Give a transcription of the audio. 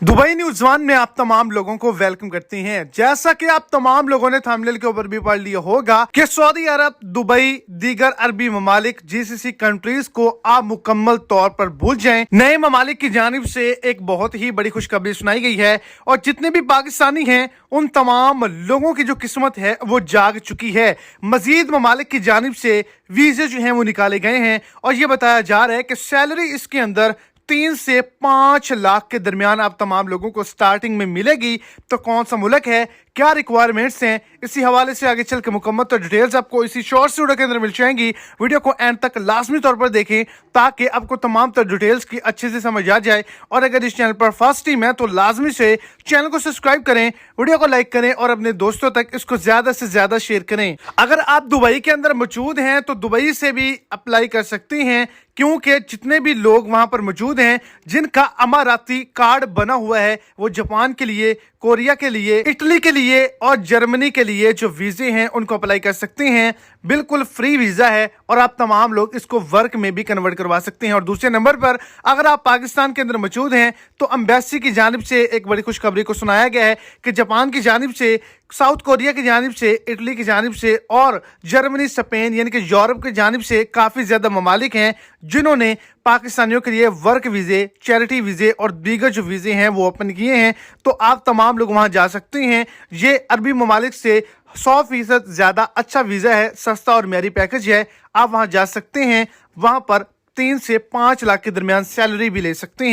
Dubai news one में आप तमाम लोगों को वेलकम करते हैं। जैसा कि आप तमाम लोगों ने थंबनेल के ऊपर भी पढ़ लिया होगा कि सऊदी अरब, दुबई, दीगर अरबी ममालिक जीसीसी कंट्रीज को आप मुकम्मल तौर पर भूल जाएं। नए ममालिक की जानिब से एक बहुत ही बड़ी खुशखबरी सुनाई गई है और जितने भी पाकिस्तानी हैं उन तमाम लोगों की जो किस्मत है वो जाग चुकी है। मजीद ममालिक की जानिब से वीजे जो हैं वो निकाले गए हैं और ये बताया जा रहा है कि सैलरी इसके अंदर 3 से 5 लाख के दरमियान आप तमाम लोगों को स्टार्टिंग में मिलेगी। तो कौन सा मुल्क है, क्या रिक्वायरमेंट्स हैं, इसी हवाले से आगे चल के मुकम्मल तो डिटेल्स आपको इसी शॉर्ट वीडियो के अंदर मिल जाएंगी। वीडियो को एंड तक लाजमी तौर पर देखें ताकि आपको तमाम तो डिटेल्स की अच्छे से समझ आ जाए। और अगर इस चैनल पर फर्स्ट टाइम है तो लाजमी से चैनल को सब्सक्राइब करें, वीडियो को लाइक करें और अपने दोस्तों तक इसको ज्यादा से ज्यादा शेयर करें। अगर आप दुबई के अंदर मौजूद हैं तो दुबई से भी अप्लाई कर सकते हैं, क्योंकि जितने भी लोग वहां पर मौजूद हैं जिनका अमाराती कार्ड बना हुआ है वो जापान के लिए, कोरिया के लिए, इटली के लिए और जर्मनी के लिए जो वीजे हैं उनको अप्लाई कर सकते हैं। बिल्कुल फ्री वीजा है और आप तमाम लोग इसको वर्क में भी कन्वर्ट करवा सकते हैं। और दूसरे नंबर पर अगर आप पाकिस्तान के अंदर मौजूद हैं तो एम्बेसी की जानिब से एक बड़ी खुशखबरी को सुनाया गया है कि जापान की जानिब से, साउथ कोरिया की जानिब से, इटली की जानिब से और जर्मनी, स्पेन यानी कि यूरोप की जानिब से काफ़ी ज़्यादा ममालिक हैं जिन्होंने पाकिस्तानियों के लिए वर्क वीज़े, चैरिटी वीज़े और दीगर जो वीज़े हैं वो ओपन किए हैं। तो आप तमाम लोग वहाँ जा सकते हैं। ये अरबी ममालिक से 100% ज़्यादा अच्छा वीज़ा है, सस्ता और मेरी पैकेज है। आप वहाँ जा सकते हैं, वहाँ पर 3 से 5 लाख के दरमियान सैलरी भी ले सकते हैं।